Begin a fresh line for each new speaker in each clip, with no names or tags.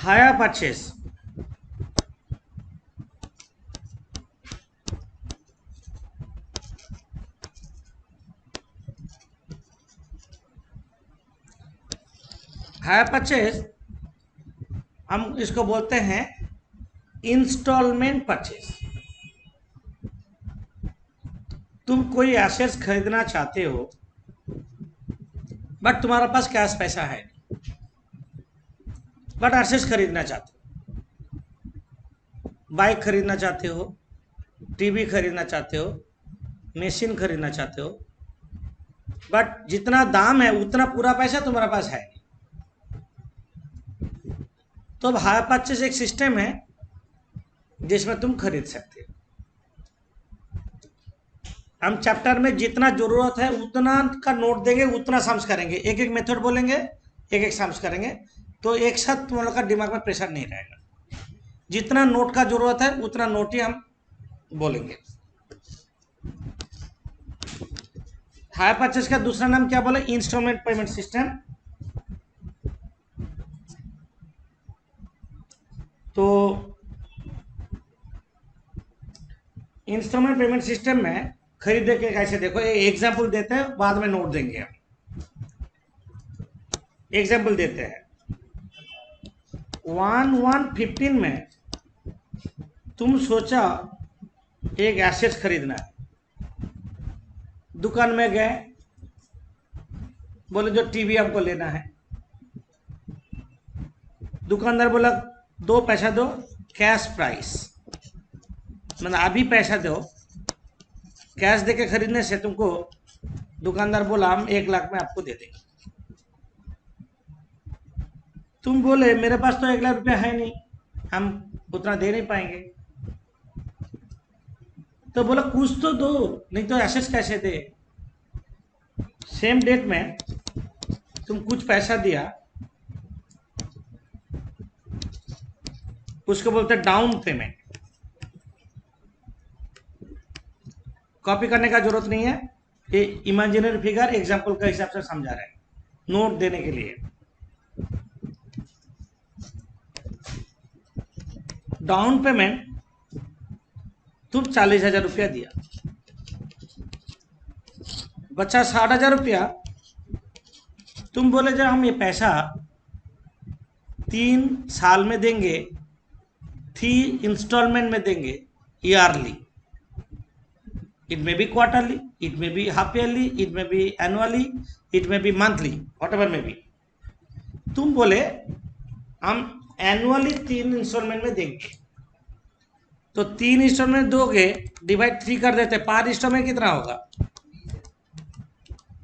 Hire purchase, hire purchase हम इसको बोलते हैं इंस्टॉलमेंट परचेस। तुम कोई एसेट्स खरीदना चाहते हो बट तुम्हारे पास कैश पैसा है, बट एसेट्स खरीदना चाहते हो, बाइक खरीदना चाहते हो, टीवी खरीदना चाहते हो, मशीन खरीदना चाहते हो, बट जितना दाम है उतना पूरा पैसा तुम्हारे पास है। तो अब हायर परचेस एक सिस्टम है जिसमें तुम खरीद सकते हो। हम चैप्टर में जितना जरूरत है उतना का नोट देंगे, उतना सम्स करेंगे, एक एक मेथड बोलेंगे, एक एक सम्स करेंगे, तो एक साथ तुम लोग का दिमाग में प्रेशर नहीं रहेगा। जितना नोट का जरूरत है उतना नोट ही हम बोलेंगे। हायर परचेस का दूसरा नाम क्या बोले? Installment payment system. तो इंस्टॉलमेंट पेमेंट सिस्टम में खरीदे के कैसे, देखो एग्जाम्पल देते हैं, बाद में नोट देंगे हम। एग्जाम्पल देते हैं 1115 में तुम सोचा एक एसेट खरीदना है, दुकान में गए, बोले जो टीवी आपको लेना है, दुकानदार बोला दो पैसा दो, कैश प्राइस, मतलब अभी पैसा दो। कैश देके खरीदने से तुमको दुकानदार बोला हम 1 लाख में आपको दे देंगे। तुम बोले मेरे पास तो 1 लाख रुपया है नहीं, हम उतना दे नहीं पाएंगे। तो बोला कुछ तो दो, नहीं तो एसेट्स कैसे दे। सेम डेट में तुम कुछ पैसा दिया, उसको बोलते डाउन पेमेंट। कॉपी करने का जरूरत नहीं है, ये इमेजिनरी फिगर एग्जांपल के हिसाब से समझा रहे हैं, नोट देने के लिए। डाउन पेमेंट तुम 40,000 रुपया दिया, बचा 60,000 रुपया। तुम बोले जब हम ये पैसा 3 साल में देंगे, 3 इंस्टॉलमेंट में देंगे, yearly, it may be quarterly, it may be half yearly, it may be annually, it may be monthly, whatever may be। तुम बोले हम एनुअली 3 इंस्टॉलमेंट में देंगे, तो 3 इंस्टॉलमेंट दोगे, डिवाइड 3 कर देते, पर इंस्टॉलमेंट कितना होगा?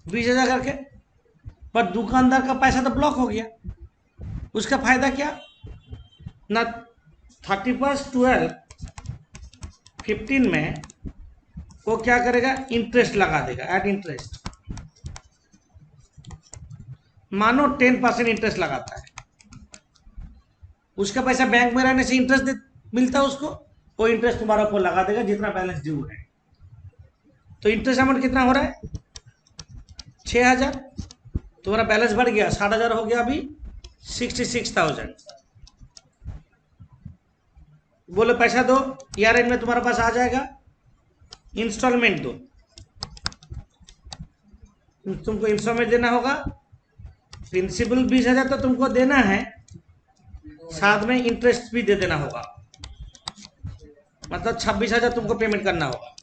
20,000 करके। पर दुकानदार का पैसा तो ब्लॉक हो गया, उसका फायदा क्या ना? 31/12/15 में वो क्या करेगा? इंटरेस्ट लगा देगा, एड इंटरेस्ट। मानो 10% इंटरेस्ट लगाता है, उसका पैसा बैंक में रहने से इंटरेस्ट मिलता है उसको, वो इंटरेस्ट तुम्हारा ऊपर लगा देगा जितना बैलेंस ड्यू है। तो इंटरेस्ट अमाउंट कितना हो रहा है? 6,000। तुम्हारा बैलेंस बढ़ गया, 60,000 हो गया, अभी 66,000। बोले पैसा दो, ईयर एंड में तुम्हारे पास आ जाएगा। इंस्टॉलमेंट दो, तुमको इंस्टॉलमेंट देना होगा। प्रिंसिपल 20,000 तो तुमको देना है, साथ में इंटरेस्ट भी दे देना होगा, मतलब 26,000 तुमको पेमेंट करना होगा।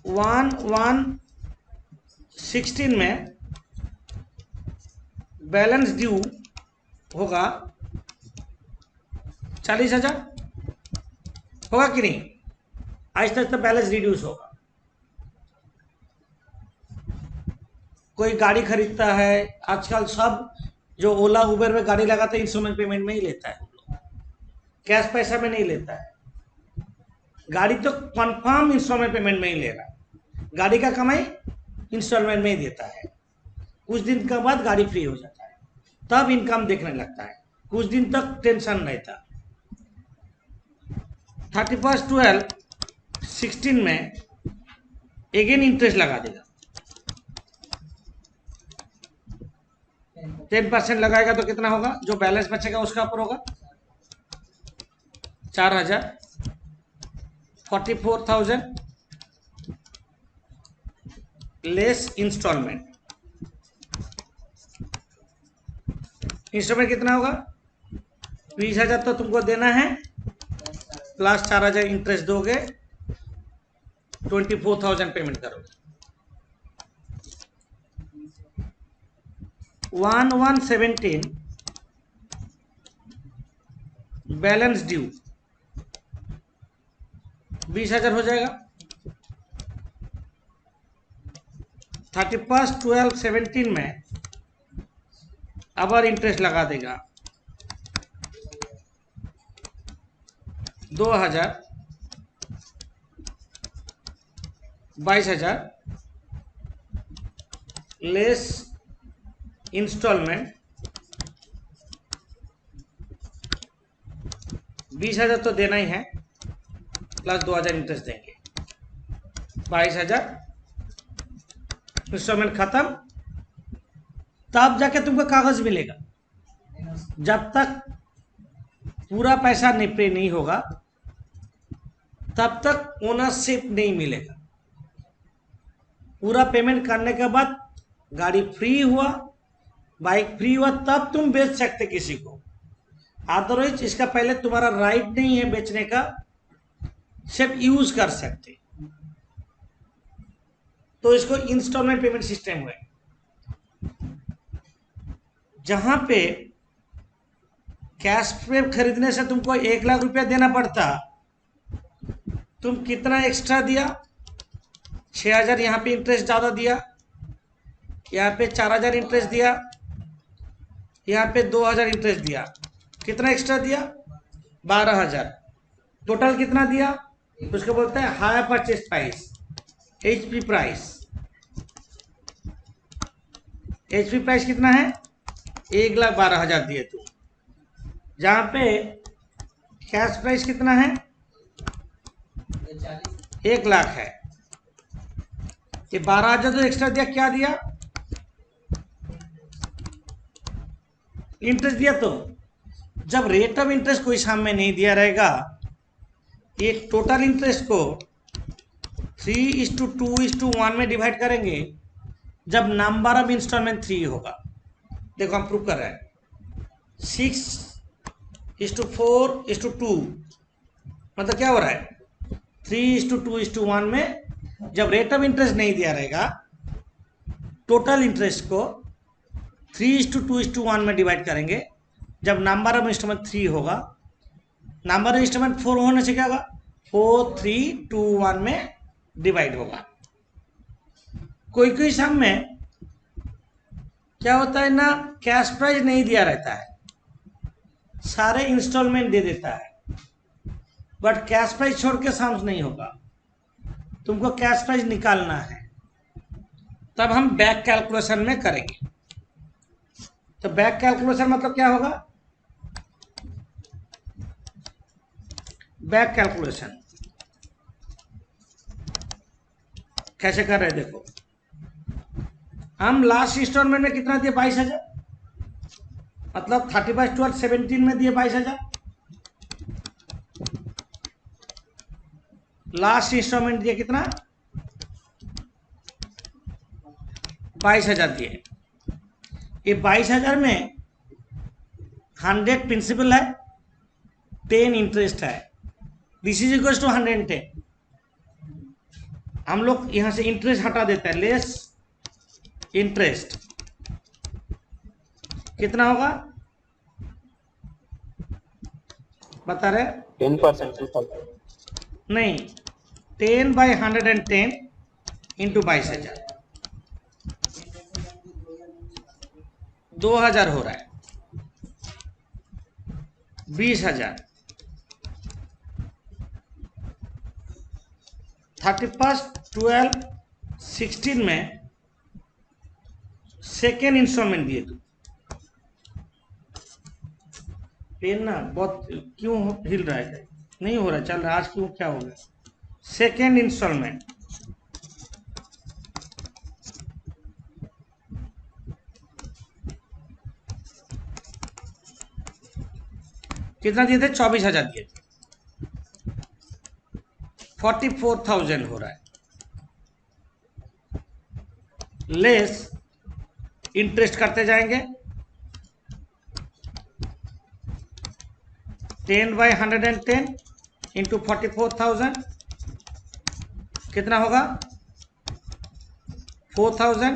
1/1/16 में बैलेंस ड्यू होगा 40,000, होगा कि नहीं? आहिस्ता आहिस्ता बैलेंस रिड्यूस होगा। कोई गाड़ी खरीदता है, आजकल सब जो ओला उबर में गाड़ी लगाते हैं इंस्टॉलमेंट पेमेंट में ही लेता है, कैश पैसा में नहीं लेता है। गाड़ी तो कंफर्म इंस्टॉलमेंट पेमेंट में ही ले रहा है, गाड़ी का कमाई इंस्टॉलमेंट में ही देता है। कुछ दिन के बाद गाड़ी फ्री हो जाता है, तब इनकम देखने लगता है, कुछ दिन तक टेंशन रहता। 31/12/16 में अगेन इंटरेस्ट लगा देगा, 10% लगाएगा तो कितना होगा, जो बैलेंस बचेगा उसका ऊपर होगा 4,000, 44,000 लेस इंस्टॉलमेंट। इंस्टॉलमेंट कितना होगा, 20,000 तो तुमको देना है, प्लस 4,000 इंटरेस्ट दोगे, 24,000 पेमेंट करोगे। 1117 बैलेंस ड्यू 20,000 हो जाएगा। 31/12/17 में अब और इंटरेस्ट लगा देगा 2,000, 22,000 लेस इंस्टॉलमेंट, 20,000 तो देना ही है, प्लस 2,000 इंटरेस्ट देंगे, 22,000 इंस्टॉलमेंट खत्म। तब जाके तुमको कागज मिलेगा। जब तक पूरा पैसा पे नहीं होगा तब तक ओनरशिप नहीं मिलेगा। पूरा पेमेंट करने के बाद गाड़ी फ्री हुआ, बाइक फ्री हुआ, तब तुम बेच सकते किसी को। अदरवाइज इसका पहले तुम्हारा राइट नहीं है बेचने का, सिर्फ यूज कर सकते। तो इसको इंस्टॉलमेंट पेमेंट सिस्टम हुआ। जहां पे कैश पे खरीदने से तुमको 1,00,000 रुपया देना पड़ता, तुम कितना एक्स्ट्रा दिया, 6,000 यहाँ पे इंटरेस्ट ज्यादा दिया, यहाँ पे 4,000 इंटरेस्ट दिया, यहाँ पे 2,000 इंटरेस्ट दिया, कितना एक्स्ट्रा दिया, 12,000। टोटल कितना दिया, उसको बोलते हैं hire purchase price, HP price. HP price कितना है, 1,12,000 दिए तुम। जहां पे कैश प्राइस कितना है, 1,00,000 है। ये 12,000 तो एक्स्ट्रा दिया, क्या दिया, इंटरेस्ट दिया। तो जब रेट ऑफ इंटरेस्ट कोई सामने नहीं दिया रहेगा, ये टोटल इंटरेस्ट को 3:2:1 में डिवाइड करेंगे जब नंबर ऑफ इंस्टॉलमेंट 3 होगा। देखो हम प्रूव कर रहे हैं, 6:4:2 मतलब क्या हो रहा है, 3:2:1 में जब रेट ऑफ इंटरेस्ट नहीं दिया रहेगा, टोटल इंटरेस्ट को 3:2:1 में डिवाइड करेंगे जब नंबर ऑफ इंस्टॉलमेंट 3 होगा। नंबर ऑफ इंस्टॉलमेंट 4 होने से क्या होगा, 4:3:2:1 में डिवाइड होगा। कोई कोई सम में क्या होता है ना, कैश प्राइस नहीं दिया रहता है, सारे इंस्टॉलमेंट दे देता है, बट कैश प्राइस छोड़ के सम्स नहीं होगा। तुमको कैश प्राइस निकालना है, तब हम बैक कैलकुलेशन में करेंगे। तो बैक कैलकुलेशन मतलब क्या होगा, बैक कैलकुलेशन कैसे कर रहे हैं देखो। हम लास्ट इंस्टॉलमेंट में कितना दिए, 22,000, मतलब 31/12/17 में दिए 22,000। लास्ट इंस्टॉलमेंट दिए कितना, 22,000 दिए। ये 22,000 में 100 प्रिंसिपल है, 10 इंटरेस्ट है, दिस इज इक्वल टू 110। हम लोग यहां से इंटरेस्ट हटा देते हैं, लेस इंटरेस्ट कितना होगा बता रहे,
10%।
नहीं, 10/110 इंटू 22,000, 2,000 हो रहा है, 20,000। 31/12/16 में सेकेंड इंस्टॉलमेंट दिए तू। पेन ना बहुत क्यों हिल रहा है, नहीं हो रहा, चल रहा आज क्यों, क्या हो गया। सेकेंड इंस्टॉलमेंट कितना दिए थे? 24,000 दिए थे, 44,000 हो रहा है, लेस इंटरेस्ट करते जाएंगे, 10/110 इंटू 44,000 कितना होगा? 4,000,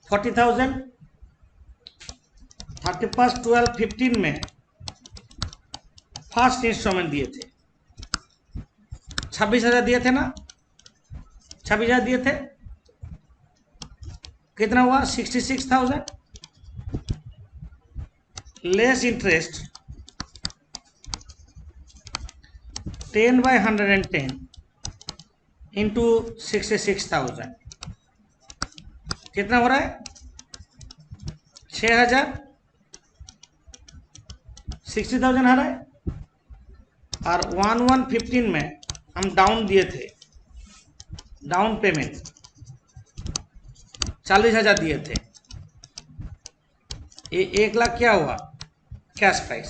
40,000, 31, 12, 15 में फर्स्ट इंस्टॉलमेंट दिए थे 26,000 दिए थे ना, 26,000 दिए थे, कितना हुआ? 66,000 लेस इंटरेस्ट 10/110 इंटू 66,000 कितना हो रहा है? 6,000, 60,000 आ रहा है। और 1/115 में हम डाउन दिए थे, डाउन पेमेंट 40,000 दिए थे, ये 1,00,000 क्या हुआ? Cash price.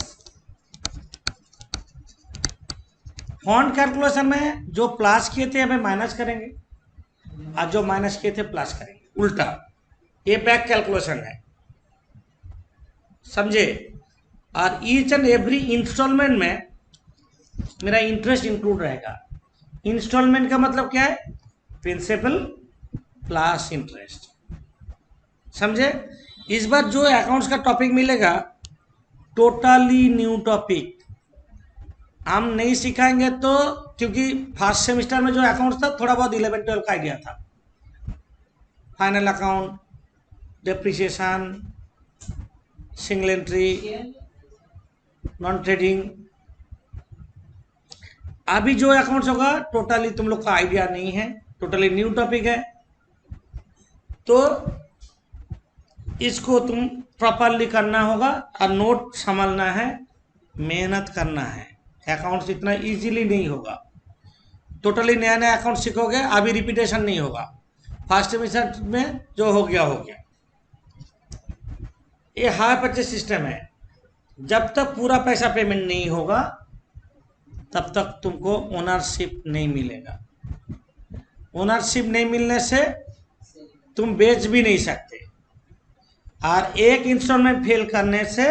फंड कैलकुलेशन में जो प्लस किए थे हमें माइनस करेंगे, और जो माइनस किए थे प्लस करेंगे, उल्टा। ये बैक कैलकुलेशन है, समझे? और ईच एंड एवरी इंस्टॉलमेंट में मेरा इंटरेस्ट इंक्लूड रहेगा। इंस्टॉलमेंट का मतलब क्या है? प्रिंसिपल प्लस इंटरेस्ट, समझे? इस बार जो अकाउंट्स का टॉपिक मिलेगा टोटली न्यू टॉपिक, हम नहीं सिखाएंगे तो, क्योंकि फर्स्ट सेमेस्टर में जो अकाउंट्स था थोड़ा बहुत 11, 12 का आइडिया था, final account, depreciation, single entry, non trading. अभी जो अकाउंट्स होगा टोटली तुम लोग का आइडिया नहीं है, टोटली न्यू टॉपिक है, तो इसको तुम प्रॉपरली करना होगा और नोट संभालना है, मेहनत करना है। अकाउंट्स इतना इजीली नहीं होगा, टोटली नया नया अकाउंट सीखोगे, अभी रिपीटेशन नहीं होगा। फर्स्ट सेमेस्टर में जो हो गया हो गया। ये हायर परचेज सिस्टम है, जब तक पूरा पैसा पेमेंट नहीं होगा तब तक तुमको ओनरशिप नहीं मिलेगा। ओनरशिप नहीं मिलने से तुम बेच भी नहीं सकते, और एक इंस्टॉलमेंट फेल करने से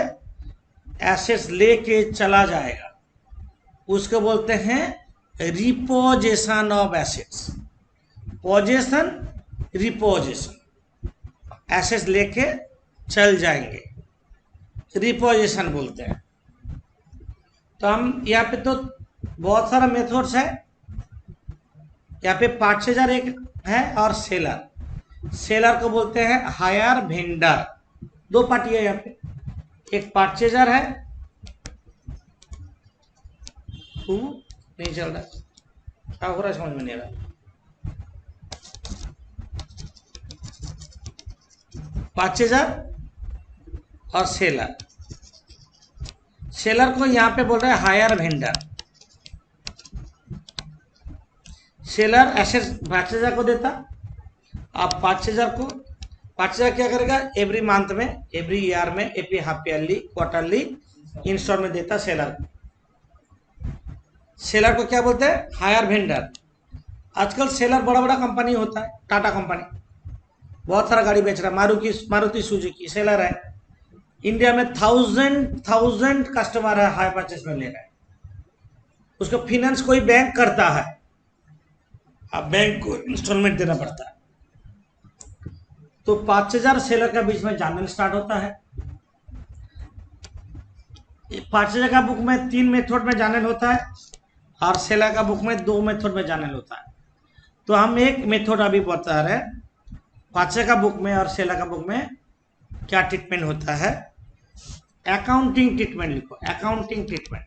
एसेट्स लेके चला जाएगा, उसको बोलते हैं repossession of assets. Possession, repossession, assets लेके चल जाएंगे, रिपोजेशन बोलते हैं। तो हम यहाँ पे तो बहुत सारा मेथड्स है, यहाँ पे परचेजर एक है और सेलर। सेलर को बोलते हैं हायर वेंडर। दो पार्टी है यहाँ पे, एक परचेजर है, नहीं चल रहा, क्या हो रहा है समझ में नहीं आ रहा। परचेजर और सेलर। सेलर को यहाँ पे बोल रहे हैं hire vendor. Seller assets purchaser को देता, अब परचेजर को, परचेजर क्या करेगा? एवरी मंथ में, एवरी ईयर में, every half yearly, quarterly installment देता सेलर को। सेलर को क्या बोलते हैं? Hire vendor. आजकल सेलर बड़ा बड़ा कंपनी होता है, टाटा कंपनी बहुत सारा गाड़ी बेच रहा है, मारुति सुजुकी सेलर है। इंडिया में थाउजेंड कस्टमर है, हाई परचेस में ले रहा है। उसको फिनेंस कोई बैंक करता है, अब बैंक को इंस्टॉलमेंट देना पड़ता है। तो 5,000 सेलर के बीच में जानल स्टार्ट होता है। 5,000 का बुक में 3 मेथड में जानल होता है, और सेलर का बुक में 2 मेथड में जानल होता है। तो हम एक मेथड अभी बता रहे हैं, 5,000 का बुक में और सेलर का बुक में क्या ट्रीटमेंट होता है। अकाउंटिंग ट्रीटमेंट लिखो, अकाउंटिंग ट्रीटमेंट,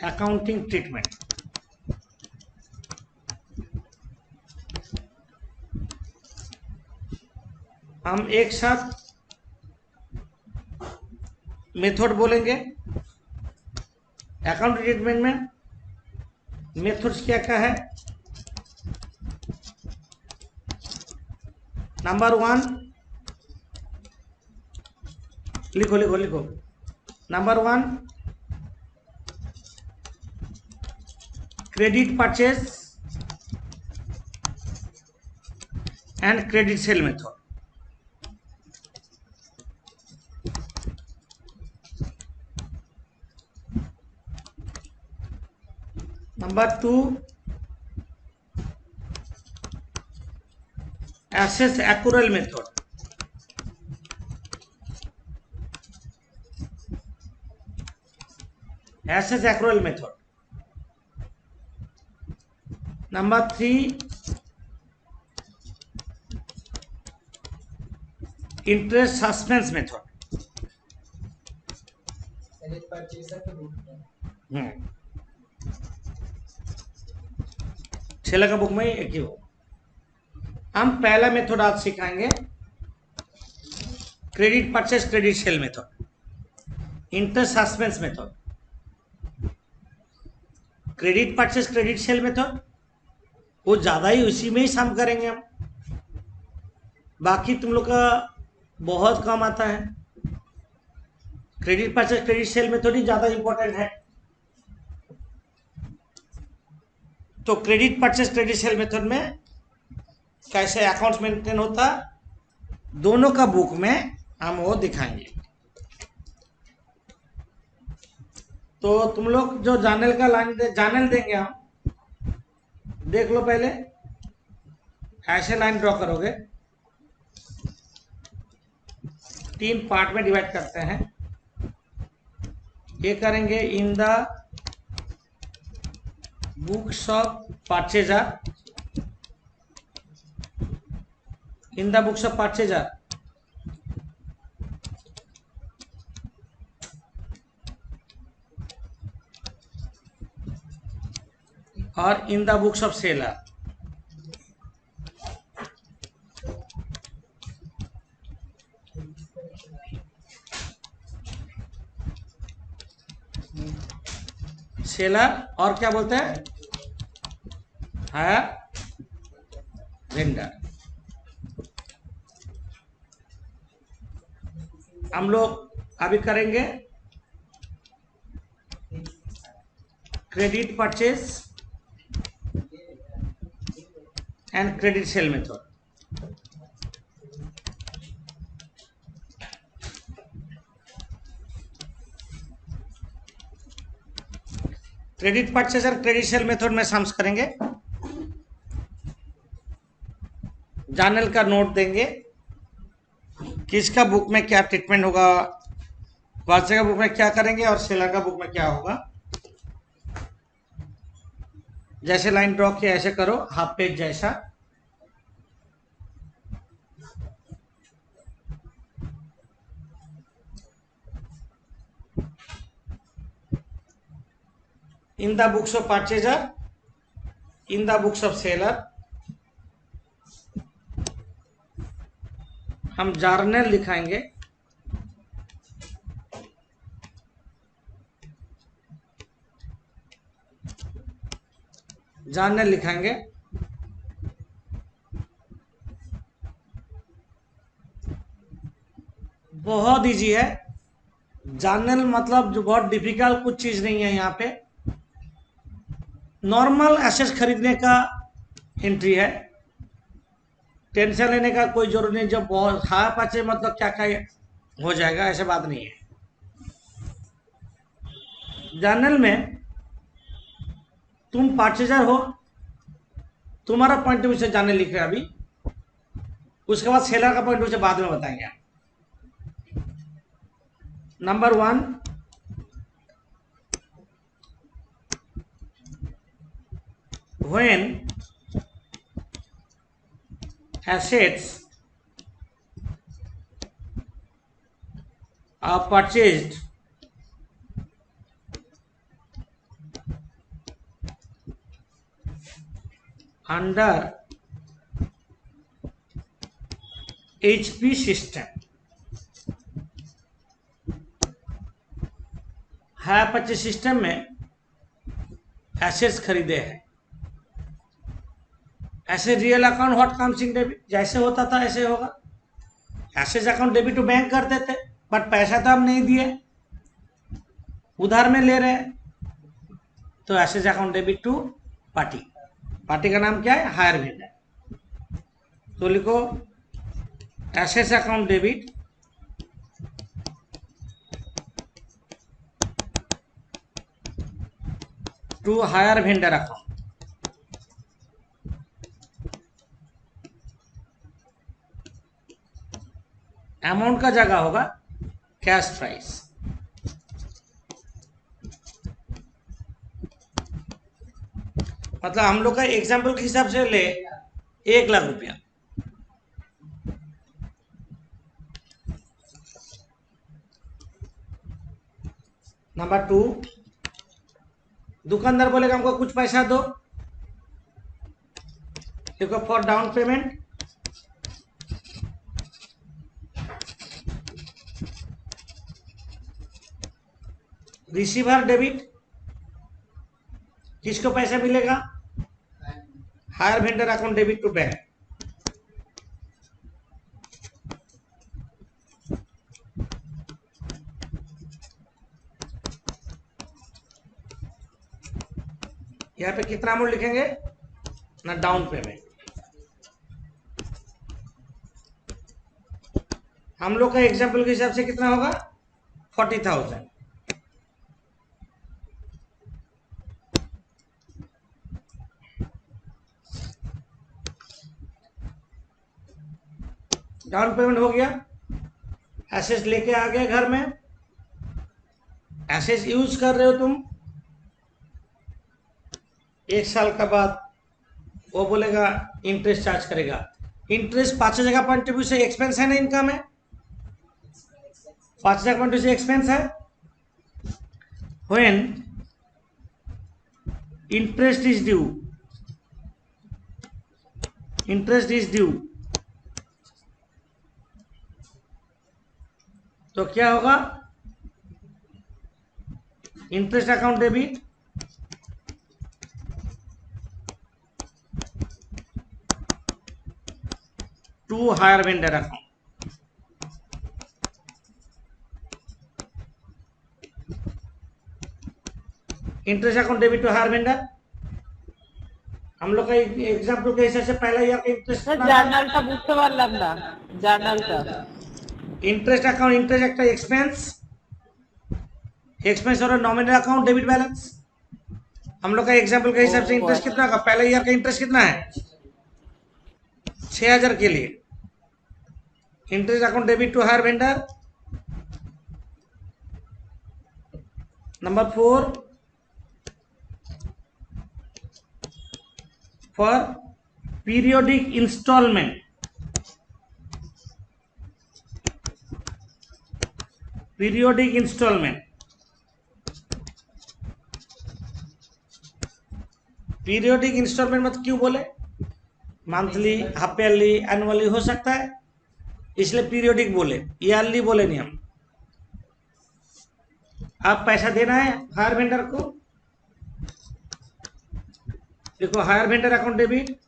अकाउंटिंग ट्रीटमेंट। हम एक साथ मेथड बोलेंगे। अकाउंटिंग ट्रीटमेंट में मेथड्स क्या क्या है? नंबर 1, लिखो लिखो लिखो। Number 1, credit purchase and credit sale method. Number 2, assess accrual method. Assess accrual method. Number 3, interest suspense method. छेला का बुक में एक ही हो। हम पहला मेथड आज सिखाएंगे, credit purchase credit sale method, interest suspense method. Credit purchase credit sale method वो ज्यादा ही उसी में ही सम करेंगे हम, बाकी तुम लोग का बहुत कम आता है। Credit purchase credit sale method ही ज्यादा इंपॉर्टेंट है। तो credit purchase credit sale method में कैसे अकाउंट्स मेंटेन होता, दोनों का बुक में हम वो दिखाएंगे। तो तुम लोग जो जानल का लाइन जानल देंगे हम, देख लो। पहले ऐसे लाइन ड्रॉ करोगे, 3 पार्ट में डिवाइड करते हैं। ये करेंगे in the books of purchaser, in the books of purchaser और in the books of seller. Seller और क्या बोलते हैं, हायर वेंडर। हम लोग अभी करेंगे credit purchase and credit sale method. Credit purchase और क्रेडिट सेल मेथड में सम्स करेंगे, जर्नल का नोट देंगे, किसका बुक में क्या ट्रीटमेंट होगा, परचेज का बुक में क्या करेंगे और सेलर का बुक में क्या होगा। जैसे लाइन ड्रॉ किया ऐसे करो, हाफ पेज जैसा। इन the books of purchaser, in the books of seller. हम जर्नल लिखाएंगे, जर्नल लिखाएंगे। बहुत इजी है जर्नल, मतलब जो बहुत डिफिकल्ट कुछ चीज नहीं है। यहाँ पे नॉर्मल एसेट खरीदने का एंट्री है, टेंशन लेने का कोई जरूरत नहीं। जब बहुत हाई पाचे मतलब क्या क्या हो जाएगा, ऐसे बात नहीं है। जर्नल में तुम परचेजर हो, तुम्हारा पॉइंट ऑफ व्यू से जर्नल लिख रहे हैं अभी, उसके बाद सेलर का पॉइंट ऑफ व्यू से बाद में बताएंगे। Number 1, when assets are purchased under HP system, hire purchase system में एसेट्स खरीदे हैं। ऐसे real account what comes in debit, जैसे होता था ऐसे होगा। Assets account debit to bank कर देते, बट पैसा तो हम नहीं दिए, उधार में ले रहे हैं, तो asset account debit to party. Party का नाम क्या है? Hire vendor. तो लिखो asset account debit to hire vendor account. Amount का जगह होगा कैश प्राइस। मतलब हम लोग का एग्जाम्पल के हिसाब से ले 1,00,000 रुपया, नंबर 2, दुकानदार बोलेगा हमको कुछ पैसा दो, देखो for down payment receiver debit, किसको पैसा मिलेगा? Hire vendor account debit to bank. यहाँ पे कितना अमाउंट लिखेंगे ना? Down payment. हम लोग का एग्जाम्पल के हिसाब से कितना होगा? 40,000। डाउन पेमेंट हो गया, एसेस लेके आ गए घर में, एसेस यूज कर रहे हो तुम, 1 साल का बाद वो बोलेगा इंटरेस्ट चार्ज करेगा। इंटरेस्ट 5,000 का पॉइंट ऑफ व्यू से एक्सपेंस है ना, इनकम है, 5,000 का पॉइंट ऑफ व्यू से एक्सपेंस है। When interest is due, interest is due, तो क्या होगा? Interest account debit to hire vendor account. Interest account debit to hire vendor, हम लोग का एग्जाम्पल के हिसाब से पहला ईयर का इंटरेस्ट
জার্নালটা বুঝতে পারলাম না, জার্নালটা।
इंटरेस्ट अकाउंट, इंटरेस्ट একটা एक्सपेंस, एक्सपेंस और नॉमिनल अकाउंट डेबिट बैलेंस। हम लोग का एग्जाम्पल के हिसाब से इंटरेस्ट कितना होगा? पहला ईयर का इंटरेस्ट कितना है? 6,000 के लिए interest account debit to hire vendor. Number 4, for periodic installment, periodic installment, periodic installment मतलब क्यों बोले? मंथली, हाफ ईयरली, एनुअली हो सकता है, इसलिए पीरियोडिक बोले, ईयरली बोले नहीं हम। आप पैसा देना है हायर वेंडर को, देखो hire vendor account debit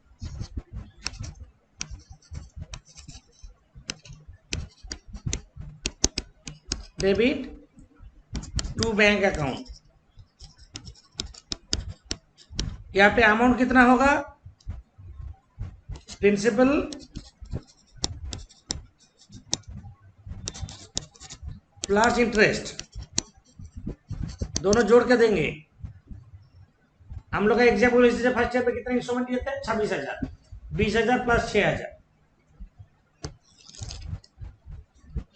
debit to bank account. यहाँ पे अमाउंट कितना होगा? प्रिंसिपल प्लस इंटरेस्ट, दोनों जोड़ के देंगे। हम लोग का एग्जाम्पल इसी फर्स्ट ईयर पे कितना इंस्टॉलमेंट दिए थे? 26,000, 20,000 प्लस 6,000।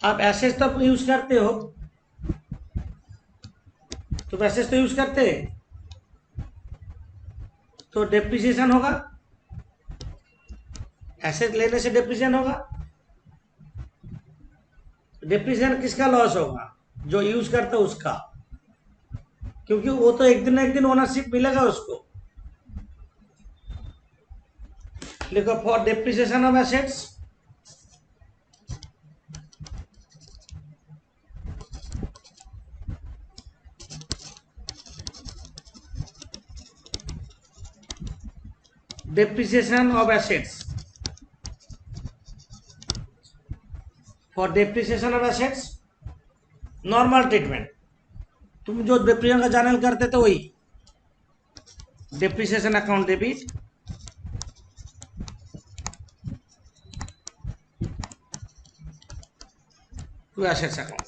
आप एसेस तो यूज करते हो, तो एसेस तो यूज करते हैं, तो डेप्रिसिएशन होगा, एसेट लेने से डेप्रिसिएशन होगा। डेप्रिसिएशन किसका लॉस होगा? जो यूज करता है उसका, क्योंकि वो तो एक दिन ना एक दिन ओनरशिप मिलेगा उसको। लिखो for depreciation of assets, depreciation of assets, for depreciation of assets normal treatment. तुम जो डिप्रिसिएशन का जर्नल करते थे वही depreciation account debit to assets account.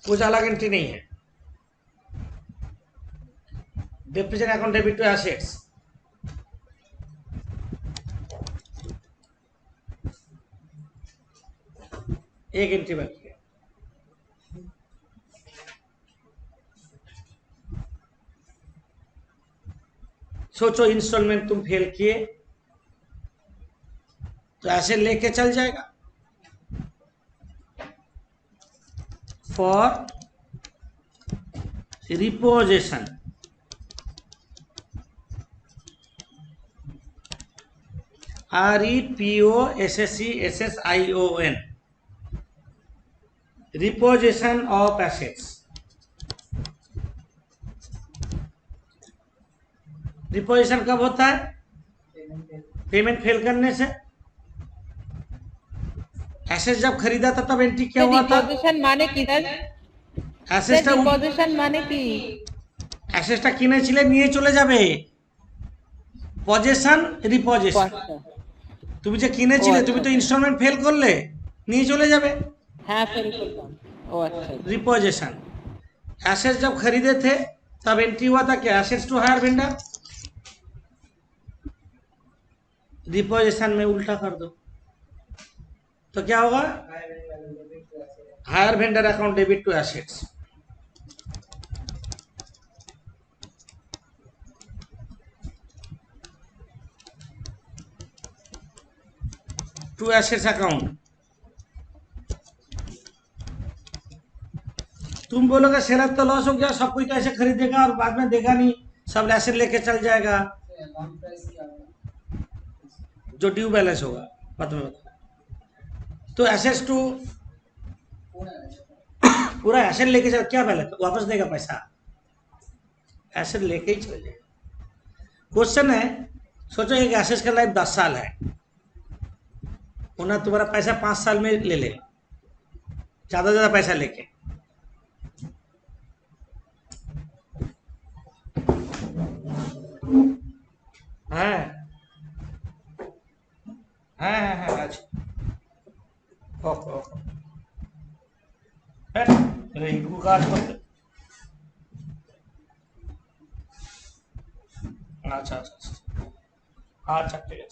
कुछ अलग एंट्री नहीं है। Depreciation account debit to assets, एक एंट्री बाकी है। सोचो इंस्टॉलमेंट तुम फेल किए तो ऐसे लेके चल जाएगा। For reposition REPOSSESSION, reposition of assets. Reposition कब होता है? पेमेंट फेल करने से। एसेट जब खरीदा था तब एंट्री क्या हुआ था?
डिपोजिशन माने किधर
অ্যাসেসটা
ডিপোজিশন মানে কি?
অ্যাসেসটা কিনেছিলে নিয়ে চলে যাবে। পজেশন রিপজেশন। তুমি যে কিনেছিলে তুমি তো ইনস্টলমেন্ট ফেল করলে, নিয়ে চলে যাবে।
হ্যাঁ ফেল করলাম। ও আচ্ছা।
रिपोजिशन। एसेट्स जब खरीदे थे तब एंट्री हुआ था क्या? Assets to hire vendor. Repossession में उल्टा कर दो तो क्या होगा? Hire vendor account debit to assets. To assets account. तुम बोलोगे सेलर तो लॉस हो गया, सब कोई कैसे खरीदेगा और बाद में देगा नहीं, सब एसेट लेके चल जाएगा। जो ड्यू बैलेंस होगा मतलब, तो एसेट्स टू पूरा एसेट लेके चल, क्या बैलेंस वापस देगा पैसा? एसेट लेके ही चल जाएगा। क्वेश्चन है, सोचो एक एसेट का लाइफ 10 साल है, उन्हें तुम्हारा पैसा 5 साल में ले ले, ज्यादा ज्यादा पैसा लेके। हाँ हाँ हाँ हाँ अच्छा ओके ओके इनको काट करते। अच्छा अच्छा अच्छा अच्छा ठीक है।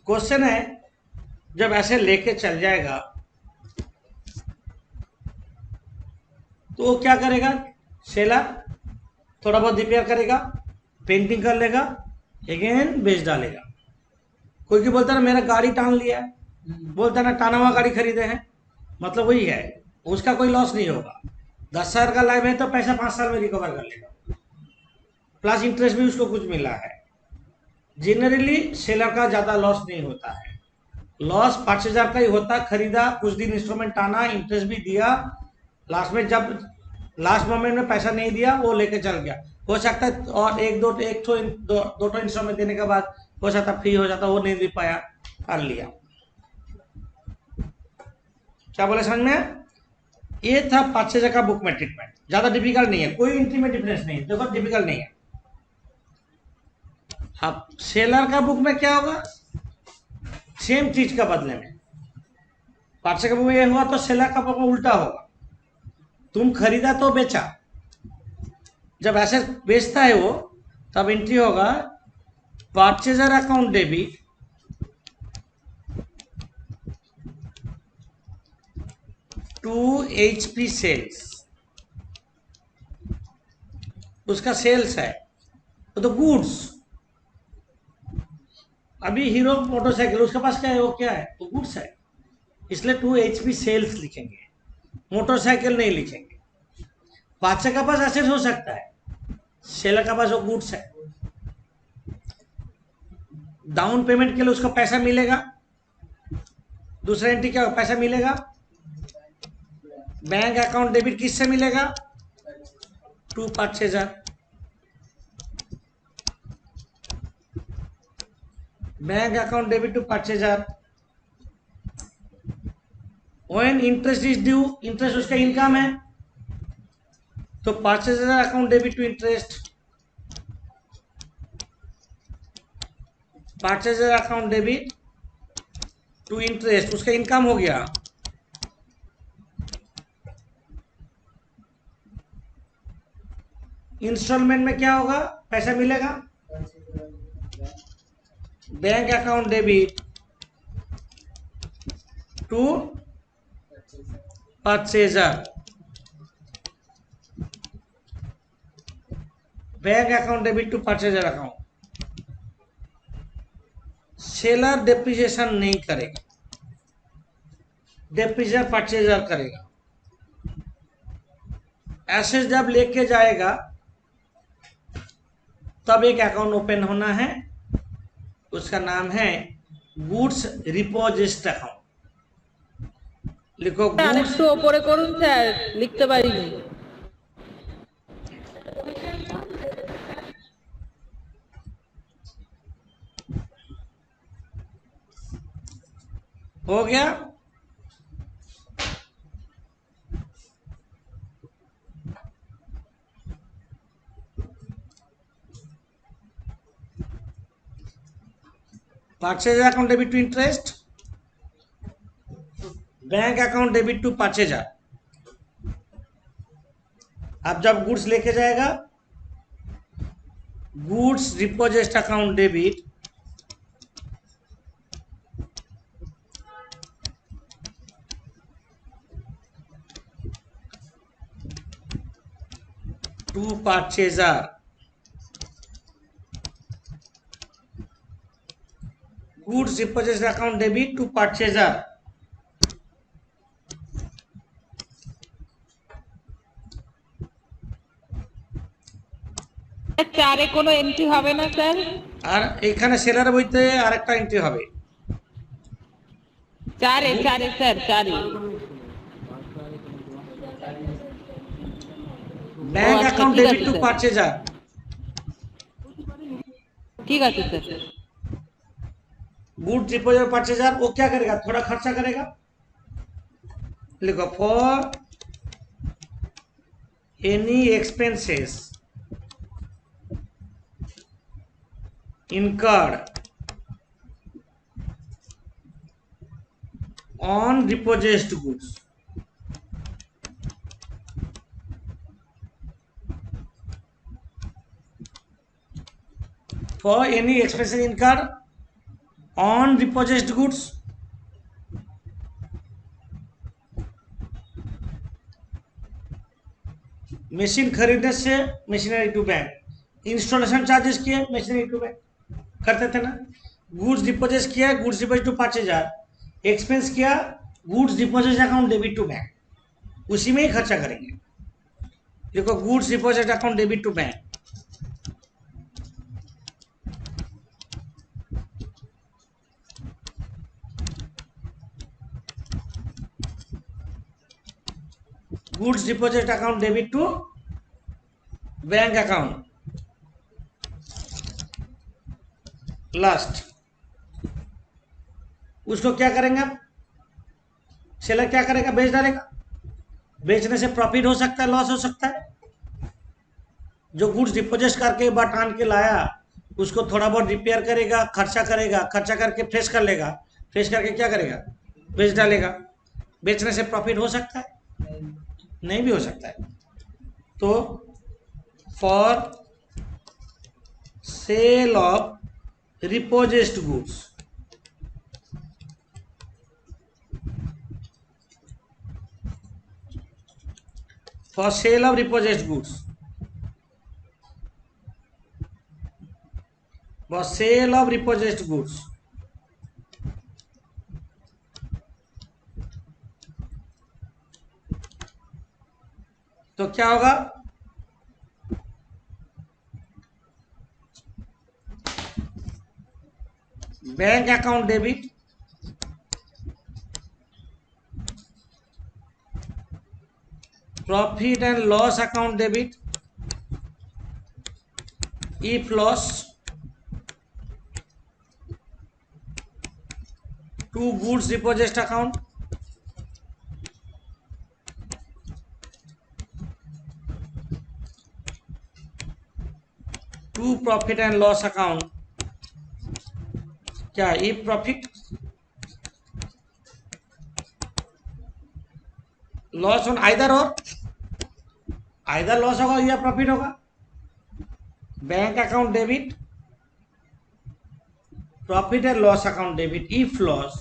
क्वेश्चन है, जब ऐसे लेके चल जाएगा तो वो क्या करेगा? सेलर थोड़ा बहुत रिपेयर करेगा, पेंटिंग कर लेगा, अगेन बेच डालेगा। कोई की बोलता है ना मेरा गाड़ी टान लिया है, बोलता है ना टाना हुआ गाड़ी खरीदे हैं, मतलब वही है, उसका कोई लॉस नहीं होगा। 10 साल का लाइफ है तो पैसा 5 साल में रिकवर कर लेगा, प्लस इंटरेस्ट भी उसको कुछ मिला है। जनरली सेलर का ज्यादा लॉस नहीं होता है, लॉस 5,000 का ही होता है। खरीदा, कुछ दिन इंस्ट्रूमेंट आना, इंटरेस्ट भी दिया, लास्ट में जब लास्ट मोमेंट में पैसा नहीं दिया वो लेके चल गया। हो सकता है और दो इंस्ट्रूमेंट देने के बाद हो सकता फ्री हो जाता, वो नहीं दे पाया, कर लिया। क्या बोले समझ में? ये था 5,000 का बुक में ट्रीटमेंट, ज्यादा डिफिकल्ट नहीं है, कोई एंट्री में डिफरेंस नहीं है, देखो डिफिकल्ट नहीं है। अब सेलर का बुक में क्या होगा? सेम चीज का बदले में 5,000 का बुक में ये हुआ तो सेलर का बुक में उल्टा होगा। तुम खरीदा तो बेचा, जब ऐसे बेचता है वो तब एंट्री होगा purchaser account debit to HP sales. उसका सेल्स है वो तो गुड्स। अभी हीरो मोटरसाइकिल उसके पास क्या है? वो क्या है? वो गुड्स है, इसलिए 2 HP सेल्स लिखेंगे, मोटरसाइकिल नहीं लिखेंगे। बादशाह का पास एसेट हो सकता है, सेलर का पास वो गुड्स है। डाउन पेमेंट के लिए उसको पैसा मिलेगा, दूसरा एंट्री क्या होगा, पैसा मिलेगा। बैंक अकाउंट डेबिट किससे मिलेगा, 2,05,000। Bank account debit 2,05,000। When interest is due, interest उसका इनकम है, तो 5,000 account debit to interest, 5,000 account debit to interest उसका इनकम हो गया। इंस्टॉलमेंट में क्या होगा, पैसा मिलेगा, bank account debit to 5,000, bank account debit to 5,000 account. Seller depreciation नहीं करेगा, डेप्रिसिएशन 5,000 करेगा। एसेट जब लेके जाएगा तब एक अकाउंट ओपन होना है, उसका नाम है गुड्स रिपोजिट अकाउंट। लिखो गुड्स,
আরেকটু ওপরে করুন স্যার, লিখতে পারিনি।
हो गया। Purchase account debit to interest, bank account debit to 5,000। अब जब गुड्स लेके जाएगा, goods deposit account debit to 5,000, goods deposit account debit to 5,000।
চারে কোনো এন্ট্রি হবে না স্যার?
আর এখানে সেলার বইতে আরেকটা এন্ট্রি হবে,
চারে চারে স্যার, চারে।
बैंक
अच्छा,
अकाउंट
ठीक है,
डेबिट टू
सर।
5,000,
ঠিক আছে স্যার।
Good deposit 5,000। वो क्या करेगा, थोड़ा खर्चा करेगा। लिखो for any expenses incurred on repossessed goods, for any expenses incurred on repossessed goods, machine खरीदने से machinery to bank, installation charges किए मशीनरी टू बैंक करते थे ना। गुड्स डिपोजिट किया, गुड्स डिपोजिट टू 5,000, एक्सपेंस किया, goods deposit account debit to bank, उसी में ही खर्चा करेंगे। देखो goods deposit account debit to bank, goods deposit account debit to bank account. Last उसको क्या करेंगे आप, सेलर क्या करेगा, बेच डालेगा। बेचने से प्रॉफिट हो सकता है, लॉस हो सकता है। जो गुड्स डिपोजिट करके बाट आन के लाया उसको थोड़ा बहुत रिपेयर करेगा, खर्चा करेगा, खर्चा करके फ्रेश कर लेगा, फ्रेश करके क्या करेगा, बेच डालेगा। बेचने से प्रॉफिट हो सकता है, नहीं भी हो सकता है। तो for sale of repossessed goods, for sale of repossessed goods, for sale of repossessed goods, तो क्या होगा, bank account debit profit and loss account debit if loss to goods deposit account to profit and loss account क्या if profit loss on either और either loss होगा या profit होगा bank account debit profit and loss account debit if loss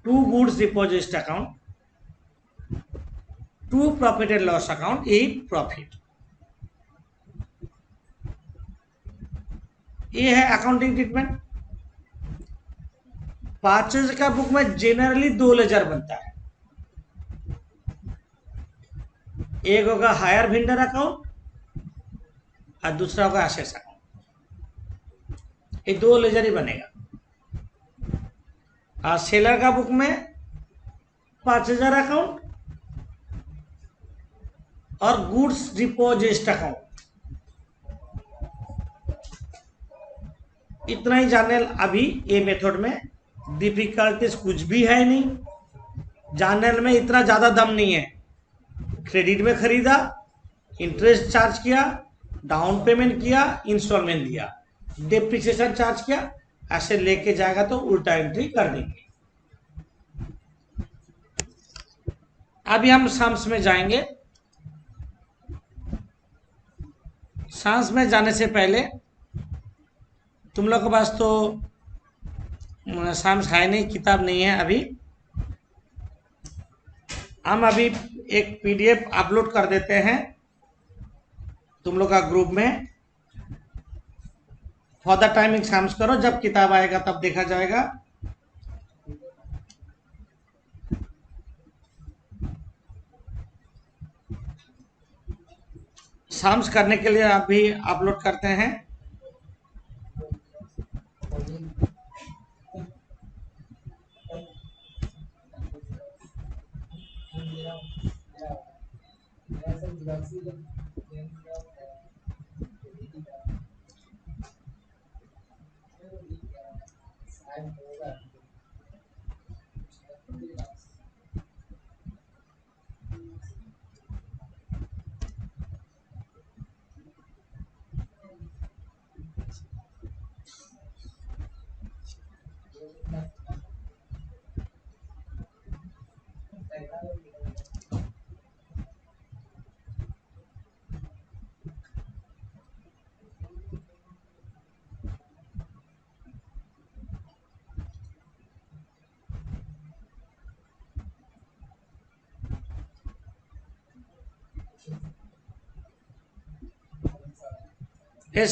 to goods deposit account to profit and loss account if profit. ये है accounting treatment. Purchase का book में generally 2 ledger बनता है, एक होगा हायर वेंडर अकाउंट और दूसरा होगा एसेट्स अकाउंट। ये 2 लेजर ही बनेगा। और सेलर का बुक में 5000 अकाउंट और गुड्स डिपॉजिट अकाउंट। इतना ही जानने अभी ये मेथड में डिफिकल्टीज कुछ भी है नहीं। जानने में इतना ज्यादा दम नहीं है। क्रेडिट में खरीदा, इंटरेस्ट चार्ज किया, डाउन पेमेंट किया, इंस्टॉलमेंट दिया, डेप्रिसिएशन चार्ज किया, ऐसे लेके जाएगा तो उल्टा एंट्री कर देंगे। अभी हम सम्स में जाएंगे। सम्स में जाने से पहले तुम लोग के पास तो सम्स है नहीं, किताब नहीं है अभी। हम अभी एक पीडीएफ अपलोड कर देते हैं तुम लोग का ग्रुप में। फॉर द टाइमिंग सम्स करो, जब किताब आएगा तब देखा जाएगा। सम्स करने के लिए अभी अपलोड करते हैं।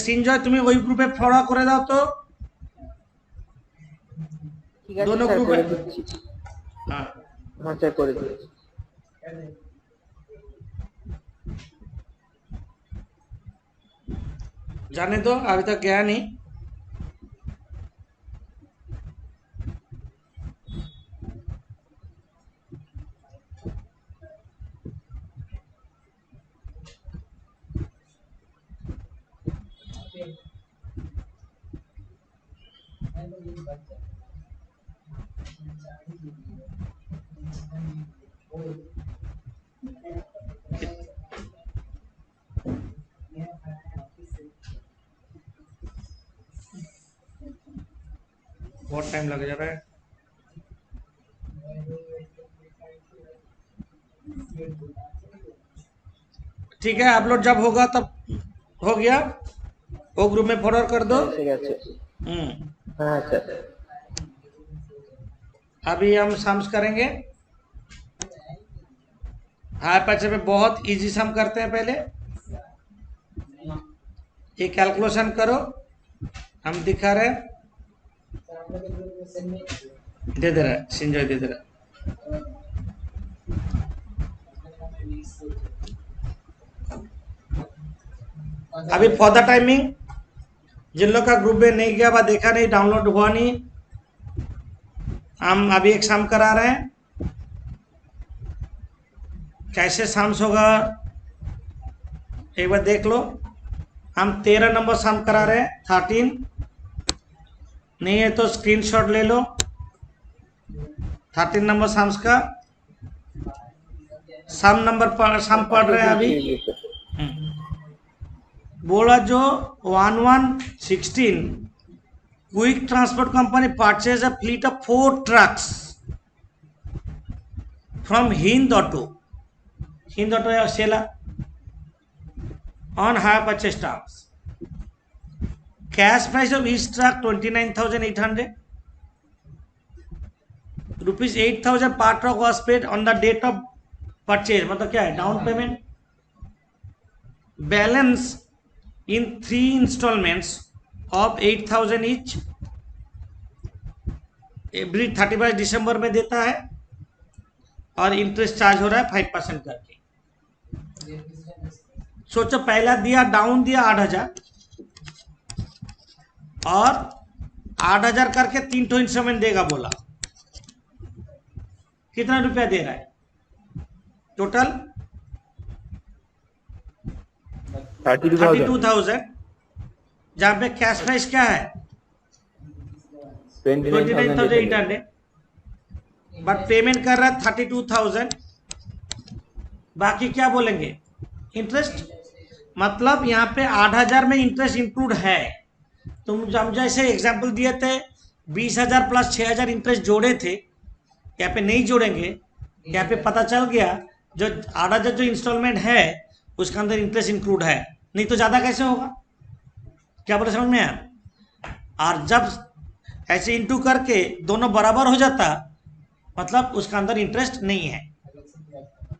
সিনজয় তুমি ওই গ্রুপে ফরওয়ার্ড করে দাও তো
ঠিক আছে
दोनों
স্যার,
ग्रुप
করে
है।
দিচ্ছি।
हाँ
হ্যাঁ স্যার, করে দিচ্ছি।
जाने दो, अभी तक गया नहीं। बहुत टाइम लग जा रहा है। ठीक है, अपलोड जब होगा तब हो गया, वो ग्रुप में फॉरवर्ड कर दो।
এসে গেছে। হ্যাঁ স্যার।
अभी हम सम्स करेंगे। हाई पैसे में बहुत इजी सम करते हैं। पहले ये कैलकुलेशन करो, हम दिखा रहे हैं। दे दे रहा है सिंजय, दे दे रहा है। अभी फॉर द टाइमिंग जिन लोग का ग्रुप में नहीं गया व देखा नहीं, डाउनलोड हुआ नहीं, हम अभी एक सम करा रहे हैं। कैसे साम्स होगा एक बार देख लो। हम 13 नंबर सम करा रहे हैं, 13 नहीं है तो स्क्रीनशॉट ले लो 13 नंबर सम्स का। सम पढ़ रहे हैं अभी। बोला जो 1116 quick transport company purchase a fleet of 4 trucks from Hind auto seller on hire purchase terms. Cash price of each truck 29,800. Rupees 8,000 per truck was paid on the date of purchase. मतलब क्या है? Down payment balance in 3 installments of 8,000 each every 31 दिसंबर में देता है और interest charge हो रहा है 5% करके। सोचो पहला दिया डाउन दिया 8,000 और 8,000 करके 3 ठो इंस्टॉलमेंट देगा बोला। कितना रुपया दे रहा है टोटल? 32,000। जहां पे कैश प्राइस क्या है 29,800 बट पेमेंट कर रहा है 32,000। बाकी क्या बोलेंगे इंटरेस्ट। मतलब यहाँ पे 8,000 में इंटरेस्ट इंक्लूड है। तुम हम जैसे एग्जांपल दिए थे 20,000 प्लस 6,000 इंटरेस्ट जोड़े थे, यहाँ पे नहीं जोड़ेंगे। यहाँ पे पता चल गया जो 8,000 जो इंस्टॉलमेंट है उसके अंदर इंटरेस्ट इंक्लूड है, नहीं तो ज़्यादा कैसे होगा। क्या बोले समझ में आया? और जब ऐसे इंटू करके दोनों बराबर हो जाता मतलब उसका अंदर इंटरेस्ट नहीं है,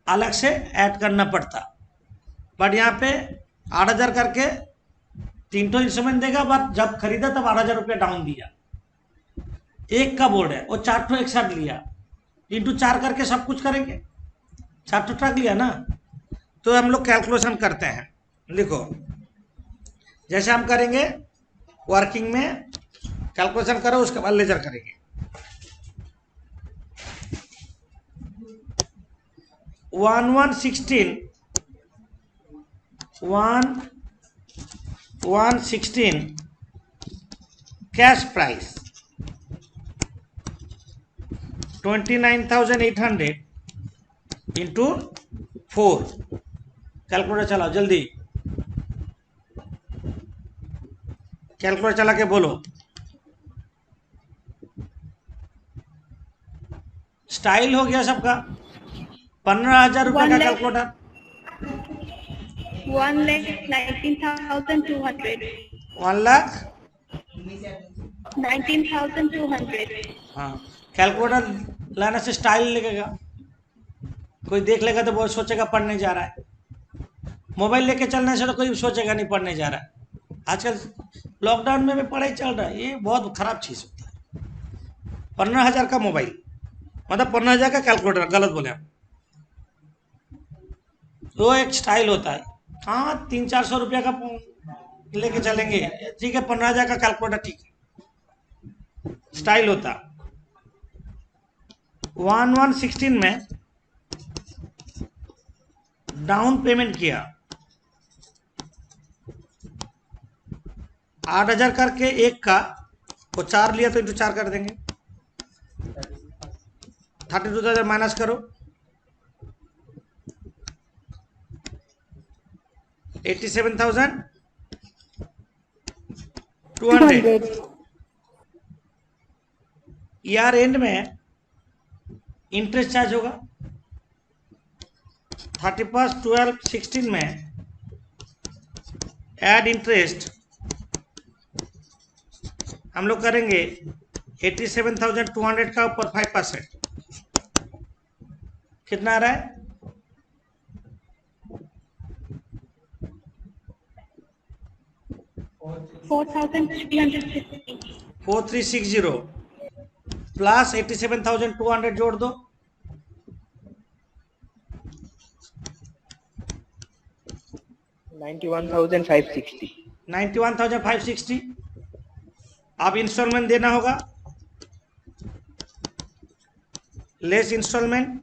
अलग से ऐड करना पड़ता। बट यहाँ पे 8,000 करके 3 ठो इंस्ट्रूमेंट देगा, बट जब खरीदा तब 8,000 रुपया डाउन दिया। एक का बोर्ड है वो 4 ठो एक साथ लिया, इंटू 4 करके सब कुछ करेंगे। 4 ठो ट्रक लिया ना, तो हम लोग कैलकुलेशन करते हैं। लिखो जैसे हम करेंगे वर्किंग में कैलकुलेशन करो, उसके बाद लेजर करेंगे। 116 कैश प्राइस 29,800 इंटू 4। कैलकुलेटर चलाओ जल्दी, कैलकुलेटर चला के बोलो। स्टाइल हो गया सबका। 15,000 रुपये का कैलकुलेटर
1,19,200 19,200।
हाँ, कैलकुलेटर लाने से स्टाइल लगेगा। कोई देख लेगा तो बहुत सोचेगा पढ़ने जा रहा है। मोबाइल लेके चलने से तो कोई सोचेगा नहीं पढ़ने जा रहा है। आजकल लॉकडाउन में भी पढ़ाई चल रहा है, ये बहुत खराब चीज़ होता है। 15,000 का मोबाइल मतलब 15,000 का कैलकुलेटर, गलत बोले हम। तो एक स्टाइल होता है। हाँ 300-400 रुपया का लेके चलेंगे, ठीक है। 15,000 का कैलकुलेटर ठीक है, स्टाइल होता। 1116 में डाउन पेमेंट किया 8,000 करके एक का, वो 4 लिया तो इंटू 4 कर देंगे। 32,000 माइनस करो, 87,200। ईयर एंड में इंटरेस्ट चार्ज होगा 31/12/16 में ऐड इंटरेस्ट हम लोग करेंगे 87,200 का ऊपर 5%। कितना आ रहा है
4,360।
4360 प्लस 87,200 जोड़ दो,
91,560।
91,560। अब इंस्टॉलमेंट देना होगा, लेस इंस्टॉलमेंट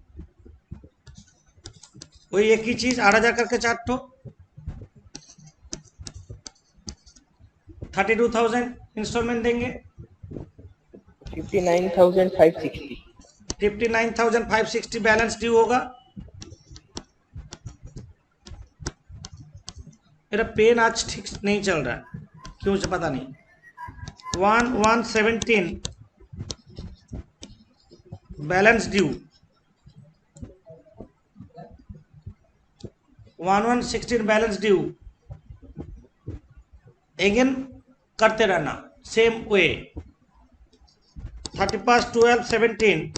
वही एक ही चीज 8,000 करके 4 ठो 32,000 इंस्टॉलमेंट देंगे।
59,560।
59,560 बैलेंस ड्यू होगा। मेरा पेन आज ठीक नहीं चल रहा है, क्यों से पता नहीं। 1117 balance due, 1116 balance due. Again करते रहना same way. 31/12/17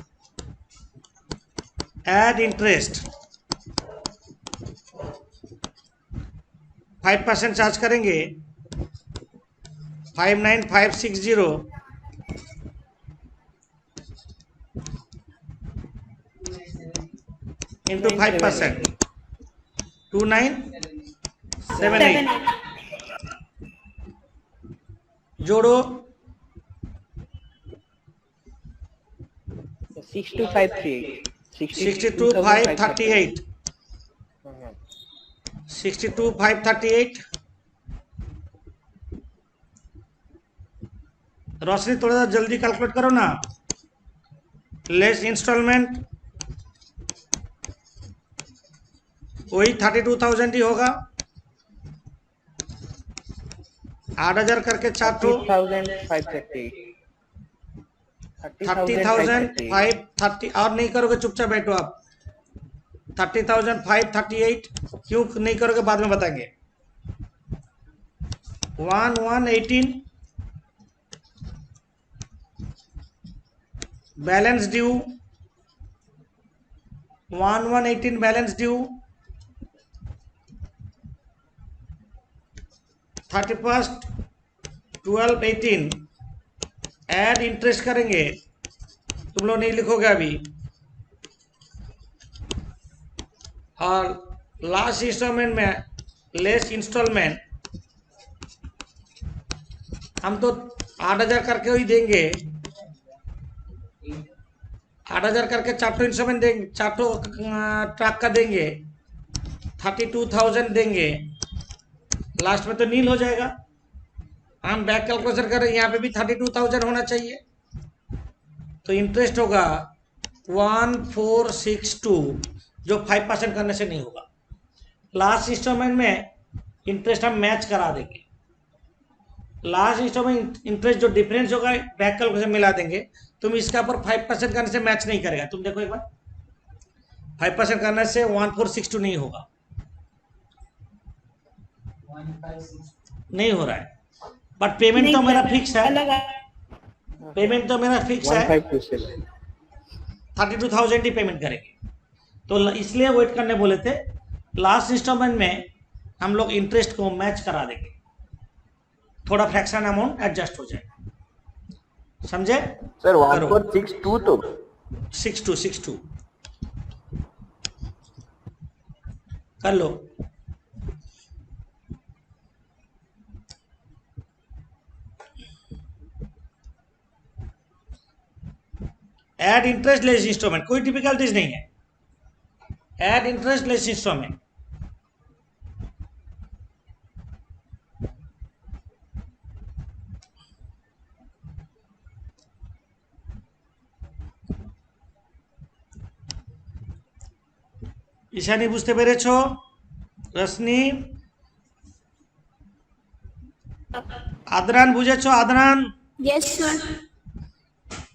add interest 5% charge करेंगे। 59,560 इंटू 5%, 2978 जोड़ो
62,538।
62,538 62,538। रोशनी थोड़ा सा जल्दी कैलकुलेट करो ना। लेस इंस्टॉलमेंट वही 32,000 ही होगा। 8,000 करके 4 ठो
30,538।
30,530 और नहीं करोगे चुपचाप बैठो आप। 30,538 क्यों नहीं करोगे बाद में बताएंगे। 1118 balance due, 1118 balance due. 31/12/18 add interest करेंगे। तुम लोग नहीं लिखोगे अभी। और लास्ट इंस्टॉलमेंट में लेस इंस्टॉलमेंट हम तो 8,000 करके ही देंगे। 8,000 करके 4 ठो इंस्टॉलमेंट देंगे, 4 ठो ट्रक का देंगे। 32,000 देंगे। लास्ट में तो नील हो जाएगा। हम बैक कैलकुलेशन करें, यहाँ पे भी 32,000 होना चाहिए। तो इंटरेस्ट होगा 1462 जो 5% करने से नहीं होगा। लास्ट इंस्टॉलमेंट में इंटरेस्ट हम मैच करा देंगे। लास्ट इंस्टॉलमेंट इंटरेस्ट जो डिफरेंस होगा बैक कैलकुलेशन मिला देंगे। तुम इसका पर 5% करने से मैच नहीं करेगा। तुम देखो एक बार, 5% करने से 1462 नहीं होगा, नहीं हो रहा है। बट पेमेंट तो मेरा फिक्स है। पेमेंट तो मेरा फिक्स है,
1527।
32,000 ही पेमेंट करेंगे। तो इसलिए वेट करने बोले थे। लास्ट इंस्टॉलमेंट में हम लोग इंटरेस्ट को मैच करा देंगे, थोड़ा फ्रैक्शन अमाउंट एडजस्ट हो जाएगा। समझे
सर 1462 तो
6262 कर लो। ऐड इंटरेस्ट लेस इंस्टॉलमेंट कोई डिफिकल्टीज नहीं है। Add interest less installment Ishani বুঝতে পেরেছো? রশনি, আদরান বুঝেছো? আদরান
यस सर।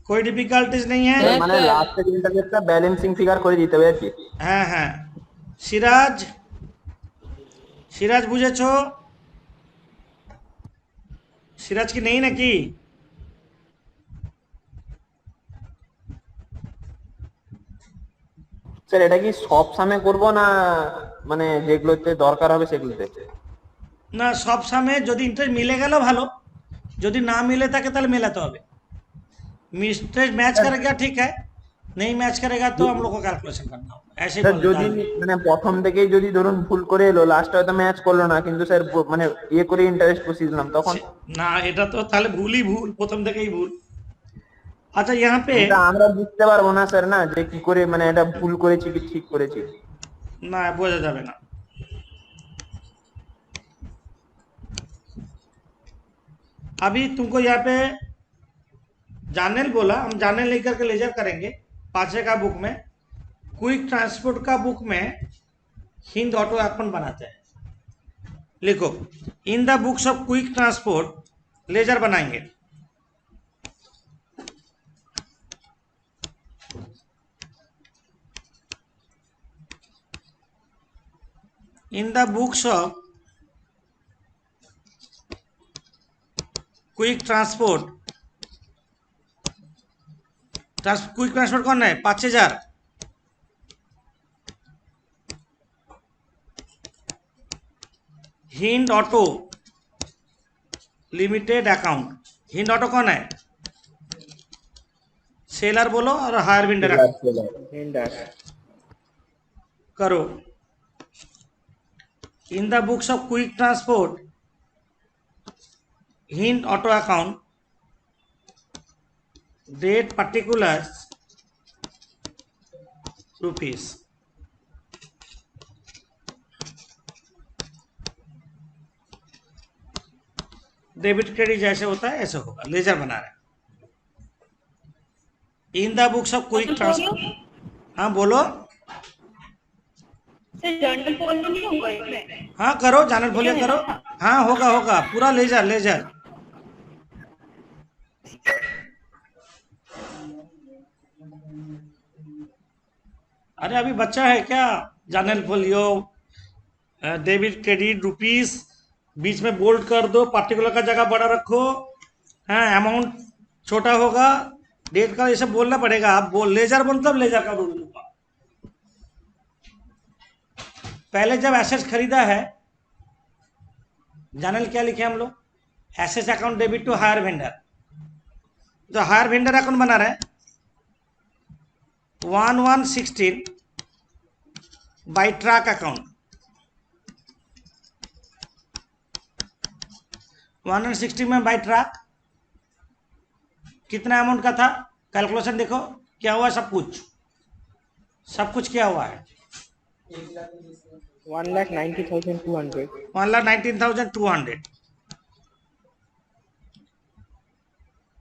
कोई डिफिकाल्टीज नहीं है।
মানে লাস্টের ইন্টারভেলটা ব্যালেন্সিং ফিগার করে দিতে হবে আর কি।
হ্যাঁ হ্যাঁ। সিরাজ, সিরাজ বুঝেছো? সিরাজ কি নেই নাকি?
স্যার এটা কি সব সামে করব না মানে যেগুলোতে দরকার হবে সেগুলোতে?
না সব সামনে যদি ইন্টারেস্ট মিলে গেল ভালো, যদি না মিলে থাকে তাহলে মেলাতে হবে। इंटरेस्ट मैच करेगा ठीक है, नहीं मैच करेगा तो हम लोग को कैलकुलेशन करना होगा। ऐसे
স্যার যদি মানে প্রথম থেকেই যদি ধরুন ভুল করে এলো, লাস্টে হয়তো ম্যাচ করলো না, কিন্তু স্যার মানে ইয়ে করে ইন্টারেস্ট বসিয়ে দিলাম তখন?
না এটা তো তাহলে ভুলই ভুল, প্রথম থেকেই ভুল। আচ্ছা यहाँ पे
এটা আমরা বুঝতে পারবো না স্যার না যে কি করে মানে এটা ভুল করেছি কি ঠিক করেছি।
না বোঝা যাবে না। अभी तुमको यहाँ पे जानल बोला, हम जानल लेकर के लेजर करेंगे। पांचे का बुक में क्विक ट्रांसपोर्ट का बुक में हिंद ऑटो अकाउंट बनाते हैं। लिखो, in the books of quick transport ledger बनाएंगे। In the books of quick transport, quick transport कौन है? 5000। Hind auto limited account. Hind auto कौन है? सेलर बोलो और हायर विंडर करो। In the books of quick transport Hind auto account, date particulars rupees. Debit credit जैसे होता है ऐसे होगा, लेजर बना रहे हैं। In the books of quick transport, हाँ बोलो।
सर जर्नल फॉलो नहीं होगा इसमें?
हाँ करो, जानल बोलिए करो। हाँ होगा होगा, पूरा लेजर लेजर। अरे अभी बच्चा है क्या? जानल फोलियो, डेबिट क्रेडिट रुपीस, बीच में बोल्ड कर दो, पार्टिकुलर का जगह बड़ा रखो। हाँ अमाउंट छोटा होगा, डेट का ये सब बोलना पड़ेगा। आप बोल लेजर मतलब लेजर का रूल होगा। पहले जब एसेट्स खरीदा है, जानल क्या लिखे हम लोग? Assets account debit to hire vendor. तो हायर वेंडर अकाउंट बना रहे हैं 1116 बाई ट्रक अकाउंट। 160 में बाई ट्रक कितना अमाउंट का था? कैलकुलेशन देखो क्या हुआ, सब कुछ क्या हुआ है?
1,90,200।
1,19,200।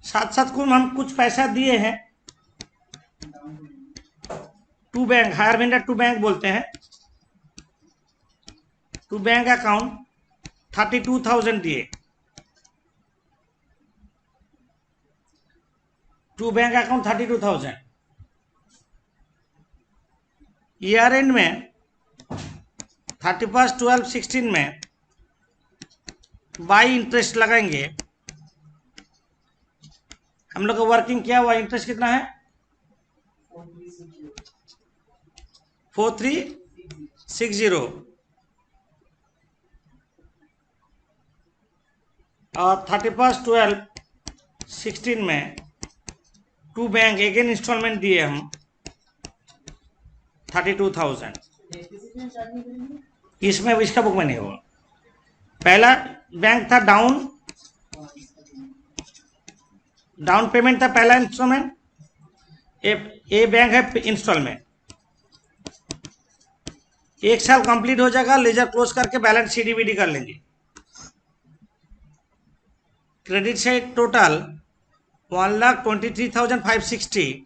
साथ साथ को हम कुछ पैसा दिए हैं to bank, hire vendor to bank बोलते हैं। टू बैंक अकाउंट 32,000 दिए। To bank account 32,000। Year end में 31/12/16 में बाई इंटरेस्ट लगाएंगे। हम लोग का वर्किंग क्या हुआ? इंटरेस्ट कितना है? 4360। और 31/12/16 में टू बैंक अगेन इंस्टॉलमेंट दिए हम 32,000। इसमें इसका बुक में नहीं होगा। पहला बैंक था डाउन पेमेंट था, पहला इंस्टॉलमेंट। ए बैंक है इंस्टॉलमेंट। 1 साल कंप्लीट हो जाएगा, लेजर क्लोज करके बैलेंस CDBD कर लेंगे। क्रेडिट से टोटल 1,23,560।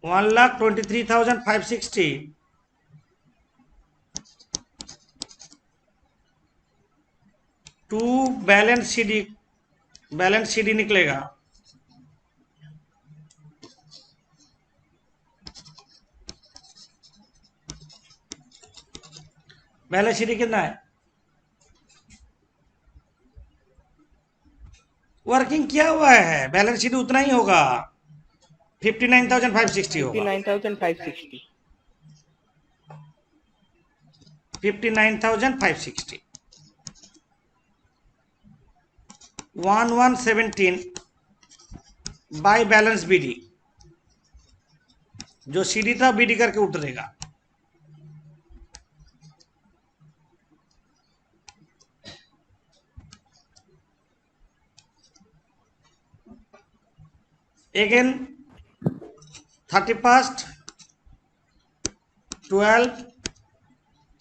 1,23,560 टू बैलेंस CD निकलेगा। बैलेंस CD कितना है? वर्किंग किया हुआ है, बैलेंस शीट उतना ही होगा, 59,560 होगा।
59,560।
59,560। 1117 बाय बैलेंस BD, जो CD था BD करके उतरेगा। अगेन 31st 12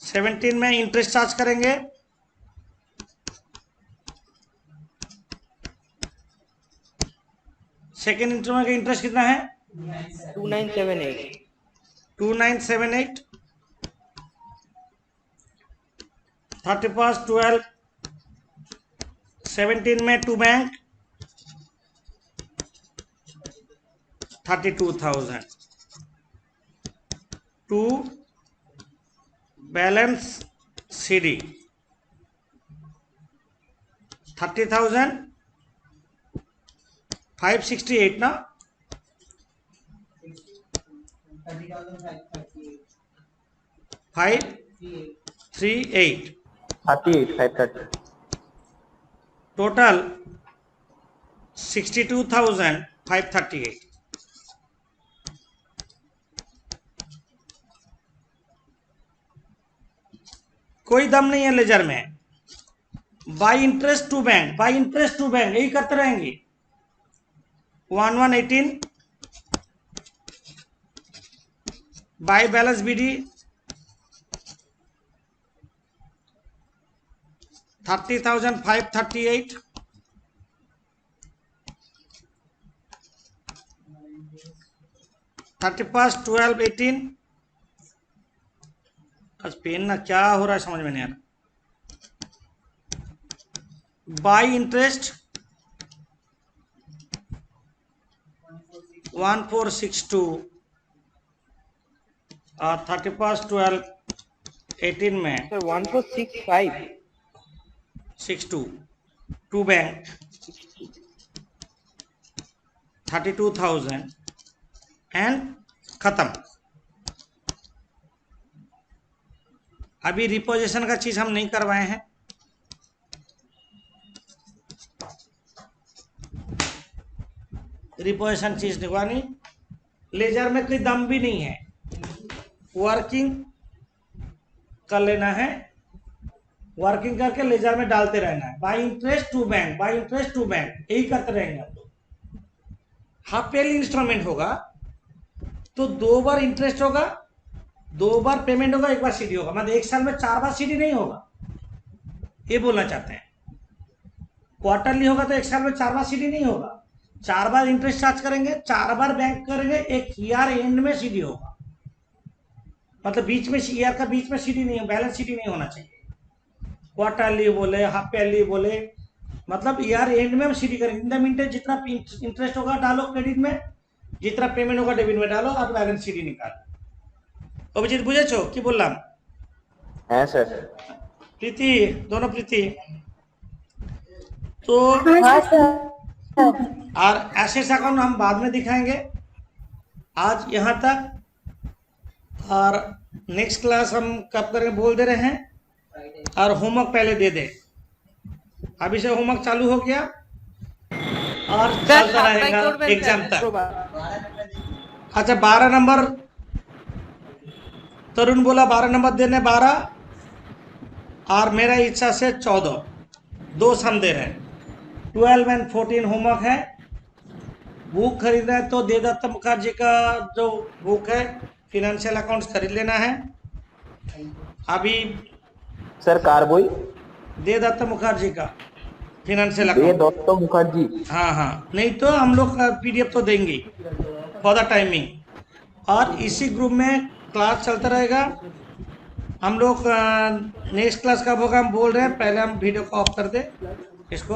17 में इंटरेस्ट चार्ज करेंगे। सेकेंड इंस्टॉलमेंट का इंटरेस्ट कितना है?
2978.
2978 31st 12 17 में to bank 32,000 to balance C D 30,000 568 ना 538
38 530
टोटल 62,538। कोई दम नहीं है लेजर में। By interest to bank, by interest to bank, यही करते रहेंगे। 1118 बाई बैलेंस बीडी 30,538 31st 12 18 आज पेन ना क्या हो रहा है समझ में नहीं आ रहा। बाई इंटरेस्ट 1462 और 31st 12 18 में
Sir, 1465.
62 टू बैंक 32,000 एंड खत्म। अभी रिपोजिशन का चीज हम नहीं करवाए हैं। रिपोजिशन चीज निकलवानी, लेजर में कोई दम भी नहीं है। वर्किंग कर लेना है, वर्किंग करके लेजर में डालते रहना है। By interest to bank, by interest to bank, यही करते रहेंगे आप लोग। हाफ ईयरली इंस्टॉलमेंट होगा तो 2 बार इंटरेस्ट होगा, 2 बार पेमेंट होगा, 1 बार सीडी होगा। मतलब 1 साल में 4 बार सीडी नहीं होगा, ये बोलना चाहते हैं। क्वार्टरली होगा तो 1 साल में 4 बार सीडी नहीं होगा, 4 बार इंटरेस्ट चार्ज करेंगे, 4 बार बैंक करेंगे, 1 ईयर एंड में सीडी होगा। मतलब बीच में ईयर का बीच में सीडी नहीं, बैलेंस सीडी नहीं होना चाहिए। क्वार्टरली बोले, हाफ ईयरली बोले, मतलब ईयर एंड में हम सीडी करेंगे। इन द मीन जितना इंटरेस्ट होगा डालो क्रेडिट में, जितना पेमेंट होगा डेबिट में डालो और बैलेंस सीडी निकालो। অভিজিৎ বুঝেছো কি বললাম?
হ্যাঁ স্যার।
प्रीति, दोनों प्रीति तो और एसेट्स अकाउंट हम बाद में दिखाएंगे। आज यहाँ तक और नेक्स्ट क्लास हम कब करेंगे बोल दे रहे हैं, और होमवर्क पहले दे दे। अभी से होमवर्क चालू हो गया और चलता रहेगा एग्जाम तक। अच्छा 12 नंबर तरुण बोला 12 नंबर देने 12 और मेरा इच्छा से 14, 2 सम दे रहे हैं। 12 एंड 14 होमवर्क है। बुक खरीदना है तो देवदत्त मुखर्जी का जो बुक है फिनेंशियल अकाउंट्स खरीद लेना है। अभी
सर कारबोई
देवदत्त मुखर्जी का फिनेंशियल अकाउंट,
देवदत्त मुखर्जी।
हाँ हाँ, नहीं तो हम लोग PDF तो देंगे फॉर द टाइमिंग। और इसी ग्रुप में क्लास चलता रहेगा। हम लोग नेक्स्ट क्लास कब होगा हम बोल रहे हैं, पहले हम वीडियो को ऑफ कर दे इसको।